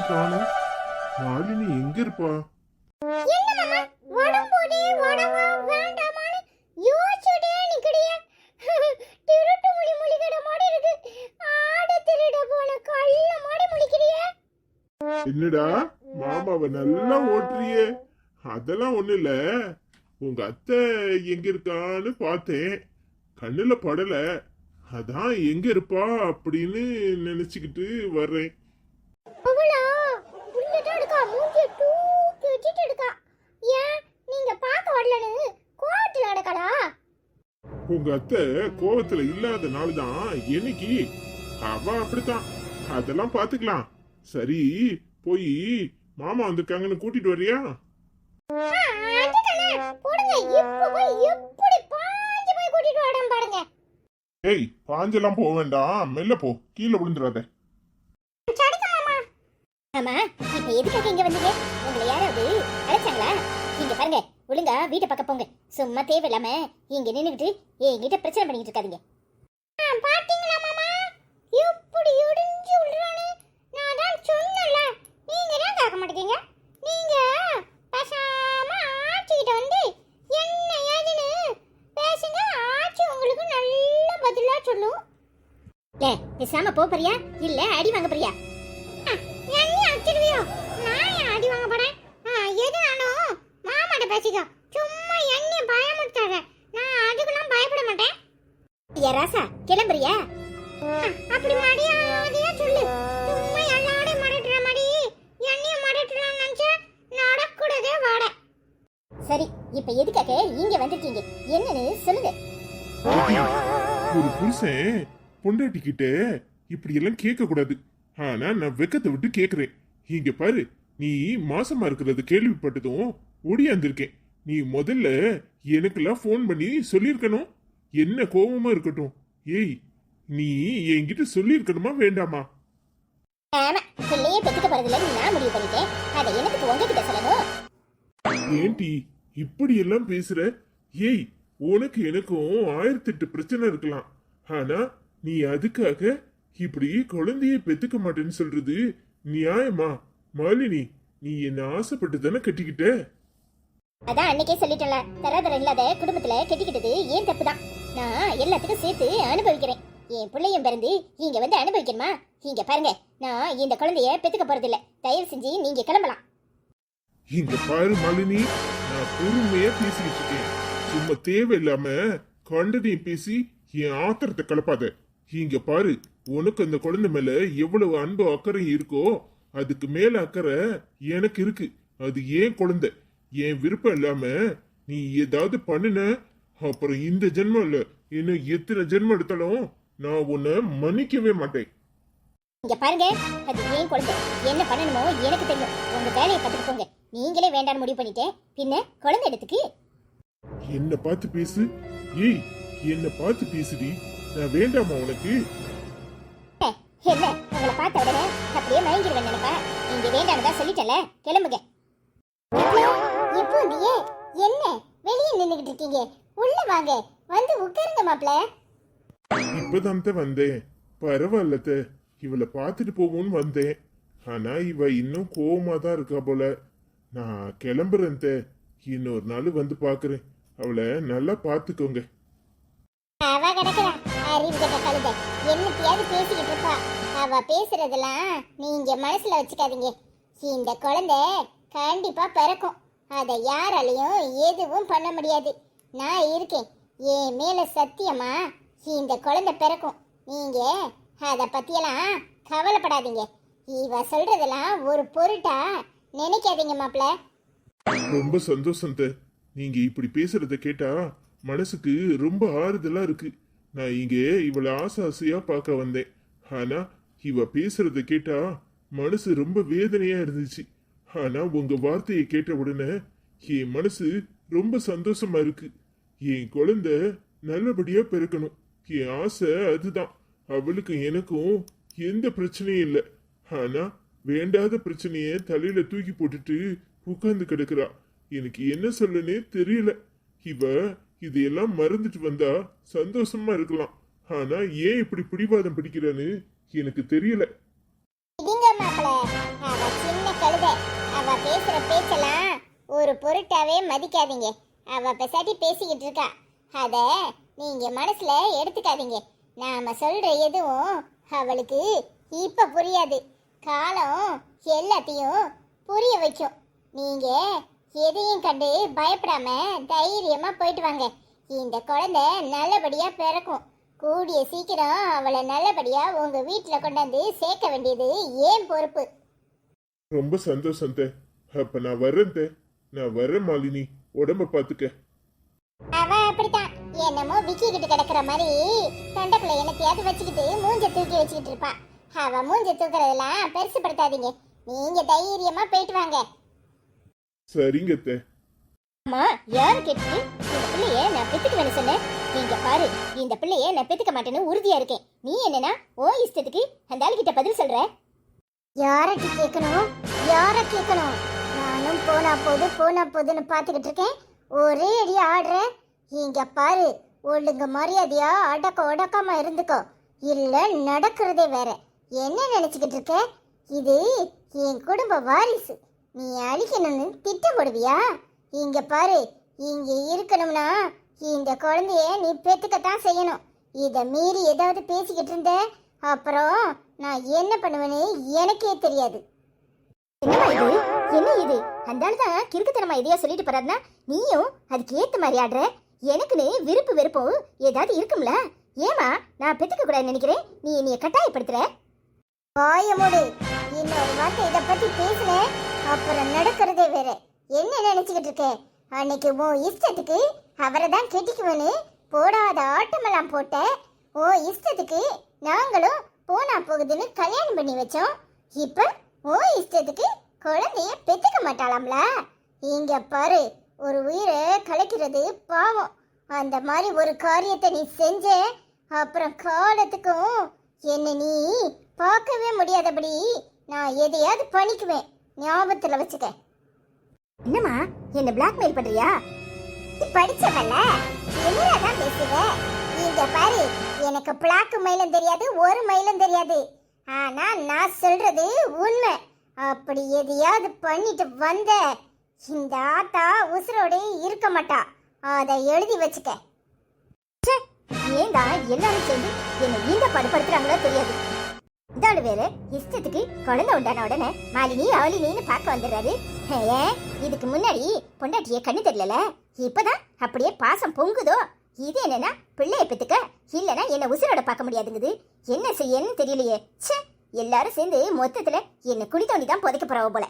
காணும். மாலினி எங்க இருப்பா? என்னடா மாமாவை நல்லா ஓட்டுறியே? அதெல்லாம் ஒண்ணு இல்ல, உங்க அத்தை எங்க இருக்கான்னு பார்த்தேன், கண்ணுல படல, அதான் எங்க இருப்பா அப்படின்னு நினைச்சுக்கிட்டு வர்றேன். உங்க அத்தை கோவத்துல இல்லாத நாள் தான் என்னைக்கு, அவ அப்படித்தான், அதெல்லாம் பாத்துக்கலாம். சரி, போய் மாமா வந்திருக்காங்கன்னு கூட்டிட்டு வரியா? ஏய், பாஞ்செல்லாம் போக வேண்டாம், மெல்ல போ, கீழே விழுந்துடாத. ஆமா, இப்ப எதுக்காக இங்க வந்தீங்க? உங்களை யாராவது அழைச்சாங்களா? இங்க பாருங்க, ஒழுங்கா வீட்டை பக்கம் போங்க. சும்மா தேவையில்லாம இங்க நின்னுகிட்டு என்கிட்ட பிரச்சனை பண்ணிட்டு இருக்காதீங்க. பாத்தீங்களா மாமா, எப்படி இடிஞ்சு விடுறானே? நான் தான் சொன்னல, நீங்க தான் கேட்க மாட்டீங்க. நீங்க பேசாம ஆச்சிக்கிட்ட வந்து என்ன ஏதுன்னு பேசுங்க, ஆச்சி உங்களுக்கு நல்ல பதிலா சொல்லும். ஏ, பேசாம போ போறியா இல்ல அடி வாங்க போறியா? என்ன அடிச்சிடுவியோ? நான் ஏன் அடி வாங்க போறேன்? எதுனாலும் மாமாட்ட பேசிக்கோ. சும்மா என்ன பயமுறுத்தாத, நான் அதுக்கெல்லாம் பயப்பட மாட்டேன். ஏ ராசா, கிளம்புறியா? அப்படி மரியாதையா சொல்லு. சும்மா எல்லாரையும் மறட்டுற மாதிரி என்னைய மறட்டுறான்னு நினைச்சா நடக்கூடதே வாட. சரி, இப்ப எதுக்காக இங்க வந்திருக்கீங்க? என்னன்னு சொல்லுங்க. ஒரு புருஷன் பொண்டாட்டி கிட்ட இப்படி எல்லாம் கேட்க கூடாது. ஆனா நான் வெக்கத்தை விட்டு கேக்குறேன். இங்க பாரு, நீ மாசமா இருக்கிறது கேள்விப்பட்டதும் ஓடியாந்திருக்கேன். நீ முதல்ல எனக்கெல்லாம் போன் பண்ணி சொல்லியிருக்கணும். என்ன கோபமா இருக்கட்டும், ஏய் நீ என்கிட்ட சொல்லியிருக்கணுமா வேண்டாமா? ஆமா, பிள்ளையே பெத்துக்க போறதுல நான் முடிவு பண்ணிட்டேன். அதை எனக்கு உங்ககிட்ட சொல்லணும். ஏன்டி இப்படி எல்லாம் பேசுற? ஏய், உனக்கு எனக்கும் 1008 பிரச்சனை இருக்கலாம். ஆனா நீ அதுக்காக இப்படி குழந்தைய பெத்துக்க மாட்டேன்னு சொல்றது நியாயமா? மாலினி, நீ என்ன ஆசைப்பட்டு தானே கட்டிக்கிட்ட? அதான் அன்னைக்கே சொல்லிட்டல, தரதர இல்லாத குடும்பத்துல கட்டிக்கிட்டது ஏன் தப்புதான். நான் எல்லாத்துக்கும் சேர்த்து அனுபவிக்கிறேன். என் பிள்ளையும் பிறந்து இங்க வந்து அனுபவிக்கணுமா? இங்க பாருங்க, நான் இந்த குழந்தைய பெத்துக்க போறதில்ல. தயவு செஞ்சு நீங்க கிளம்பலாம். இங்க பாரு மாலினி, நான் பொறுமையா பேசிக்கிட்டு இருக்கேன். சும்மா தேவையில்லாம கண்டதையும் பேசி என் ஆத்திரத்தை கலப்பாத. இங்க பாரு, உனக்கு அந்த குழந்தை மேல எவ்வளவு அன்பு அக்கறை இருக்கோ அதுக்கு மேல அக்கறை எனக்கு இருக்கு. அது ஏன் குழந்தை, என் விருப்பம் இல்லாம நீ ஏதாவது பண்ணுன, அப்புறம் இந்த ஜென்மம் இல்ல, இன்னும் எத்தனை ஜென்மம் எடுத்தாலும் நான் உன்னை மன்னிக்கவே மாட்டேன். இங்க பாருங்க, அது ஏன் குழந்தை, என்ன பண்ணணுமோ எனக்கு தெரியும். உங்க வேலையை பார்த்துட்டு போங்க. நீங்களே வேண்டாம்னு முடிவு பண்ணிட்டேன், பின்ன குழந்தை இடத்துக்கு என்ன பார்த்து பேசு. ஏய், என்ன பார்த்து பேசுடி. நான் வேண்டாமா உனக்கு? என்ன, உங்களை பார்த்த உடனே அப்படியே மயங்கிடுவேன் நினைப்பா? நீங்க வேண்டாம்னு சொல்லிட்டல, கிளம்புங்க. இப்போ என்ன வெளியே நின்னுகிட்டு இருக்கீங்க? உள்ள வாங்க, வந்து உட்காருங்க மாப்ள. இப்பதான் வந்தேன். பரவாயில்லத்த, இவளை பார்த்துட்டு போகும்னு வந்தேன். ஆனா இவ இன்னும் கோவமா தான் இருக்கா போல. நான் கிளம்புறேன். இன்னொரு நாள் வந்து பாக்குறேன். அவளை நல்லா பாத்துக்கோங்க. அவ கிடக்குறா அறிவு கட்ட கழுதை, என்னத்தையாவது பேசிக்கிட்டு இருப்பா. அவ பேசுறதெல்லாம் நீங்க மனசுல வச்சுக்காதீங்க. இந்த குழந்தை கண்டிப்பா பிறக்கும். அதை யாராலையும் எதுவும் பண்ண முடியாது. நான் இருக்கேன், என் மேல சத்தியமா இந்த குழந்தை பிறக்கும். நீங்க அத பத்தியெல்லாம் கவலைப்படாதீங்க. இவ சொல்றதெல்லாம் ஒரு பொருட்டா நினைக்காதீங்க மாப்ள. ரொம்ப சந்தோஷம். நீங்க இப்படி பேசுறத கேட்டா மனசுக்கு ரொம்ப ஆறுதலா இருக்கு. நான் இங்க இவளை ஆசையா பார்க்க வந்தேன். ஆனா இவ பேசுறத கேட்டா மனசு ரொம்ப வேதனையா இருந்துச்சு. ஆனா உங்க வார்த்தையை கேட்ட உடனே என் மனசு ரொம்ப சந்தோஷமா இருக்கு. என் குழந்தை நல்லபடியா பிறக்கணும், என் ஆசை அதுதான். அவளுக்கு எனக்கும் எந்த பிரச்சனையும் இல்லை. ஆனா வேண்டாத பிரச்சனைய தலையில தூக்கி போட்டுட்டு உட்கார்ந்து கிடக்குறா. எனக்கு என்ன சொல்லனே தெரியல. இவ இதையெல்லாம் மறந்துட்டு வந்தா சந்தோஷமா இருக்கலாம். ஆனா ஏன் இப்படி பிடிவாதம் பிடிக்கிறான்னு எனக்கு தெரியல. பேசுற பேச்செல்லாம் ஒரு பொருட்டாவே மதிக்காதீங்க. அவ பெசாட்டி பேசிக்கிட்டு இருக்கா, அத நீங்க மனசுல எடுத்துக்காதீங்க. நாம சொல்ற எதுவும் அவளுக்கு இப்ப புரியாது. காலம் எல்லாத்தையும் புரிய வைக்கும். நீங்க எதையும் கண்டு பயப்படாம தைரியமா போயிட்டு வாங்க. இந்த குழந்தை நல்லபடியா பிறக்கும். கூடிய சீக்கிரம் அவளை நல்லபடியா உங்க வீட்டுல கொண்டாந்து சேர்க்க வேண்டியது ஏன் பொறுப்பு. ரொம்ப சந்தோஷம் தே. அப்ப நான் வர்றேன் தே. நான் வர்றேன் மாலினி, உடம்ப பாத்துக்க. அவ அப்படித்தான், என்னமோ விக்கி கிட்ட கிடக்குற மாதிரி தொண்டைக்குள்ள என்னத்தையாவது வச்சுக்கிட்டு மூஞ்ச தூக்கி வச்சுக்கிட்டு இருப்பா. அவ மூஞ்ச தூக்குறதெல்லாம் பெருசுப்படுத்தாதீங்க. நீங்க தைரியமா போயிட்டு வாங்க. சரிங்க தே. அம்மா யாரு கேட்டு இந்த பிள்ளைய நான் பெத்துக்க வேணும் சொன்னேன். நீங்க பாரு, இந்த பிள்ளைய நான் பெத்துக்க மாட்டேன்னு உறுதியா இருக்கேன். நீ என்னன்னா ஓ இஷ்டத்துக்கு அந்த ஆளுகிட்ட பதில் சொல்ற? யார்கிட்ட கேட்கணும், யார கேட்கணும்? நானும் போனா போதுன்னு பாத்துக்கிட்டு இருக்கேன். ஒரே அடி ஆடுற. இங்க பாரு, ஒழுங்கு மரியாதையா அடக்கமா இருந்துக்கோ, இல்ல நடக்கிறதே வேற. என்ன நினைச்சுக்கிட்டு இருக்க? இது என் குடும்ப வாரிசு. நீ அழிக்கணும்னு திட்டம் போடுவியா? இங்க பாரு, இங்க இருக்கணும்னா இந்த குழந்தைய நீ பெத்துக்கத்தான் செய்யணும். இத மீறி ஏதாவது பேசிக்கிட்டு இருந்த அப்புறம் நான் என்ன பண்ணுவேன்னு எனக்கே தெரியாது. என்னமா இது, என்ன இது? அந்த ஆள் தான் கிறுக்குத்தனமா எதையா சொல்லிட்டு போறாருன்னா நீயும் அதுக்கு ஏத்த மாதிரி ஆடுற. எனக்குன்னு விருப்பு வெறுப்பும் ஏதாவது இருக்கும்ல? ஏமா நான் பெத்துக்க கூடாதுன்னு நினைக்கிறேன், நீ என்னைய கட்டாயப்படுத்துற? வாயமோடு, இன்னொரு வார்த்தை இதை பத்தி பேசுனேன் அப்புறம் நடக்கிறதே வேற. என்ன நினைச்சுக்கிட்டு இருக்க? அன்னைக்கு உன் இஷ்டத்துக்கு அவரை தான் கெட்டிக்குவேன்னு போடாத ஆட்டமெல்லாம் போட்ட. உன் இஷ்டத்துக்கு நாங்களும் போனா போகுதுன்னு கல்யாணம் பண்ணி வச்சோம். இப்ப உன் இஷ்டத்துக்கு குழந்தைய பெத்துக்க மாட்டாளாம்ல? இங்க பாரு, ஒரு உயிரை கலைக்கிறது பாவம். அந்த மாதிரி ஒரு காரியத்தை நீ செஞ்ச அப்புறம் காலத்துக்கும் என்ன நீ பார்க்கவே முடியாதபடி நான் எதையாவது பண்ணிக்குவேன், ஞாபகத்துல வச்சுக்க. என்னம்மா என்ன பிளாக்மெயில் பண்றியா? படிச்சவல்ல, என்னதான் பேசுற? இங்க பாரு, எனக்கு பிளாக் மயிலும் தெரியாது, ஒரு மயிலும் தெரியாது. ஆனா நான் சொல்றது உண்மை. அப்படி எதையாவது பண்ணிட்டு வந்த இந்த ஆத்தா உசுரோட இருக்க மாட்டா. அதை எழுதி வச்சுக்க. ஏண்டா எல்லாரும் சேர்ந்து என்ன இந்த படுப்படுத்துறாங்களோ தெரியாது. இந்த ஆளு வேற இஷ்டத்துக்கு குழந்தை உண்டான உடனே மாலினி அவலினின்னு பார்க்க வந்துடுறாரு. ஏன் இதுக்கு முன்னாடி பொண்டாட்டிய கண்ணு தெரியல, இப்பதான் அப்படியே பாசம் பொங்குதோ? இது என்னன்னா பிள்ளைய பெத்துக்க, இல்லைன்னா என்ன உசுரோட பார்க்க முடியாதுங்குது. என்ன செய்யன்னு தெரியலையே. ச்சே, எல்லாரும் சேர்ந்து மொத்தத்துல என்ன குடி தோண்டி தான் புதைக்க போறாவ போல.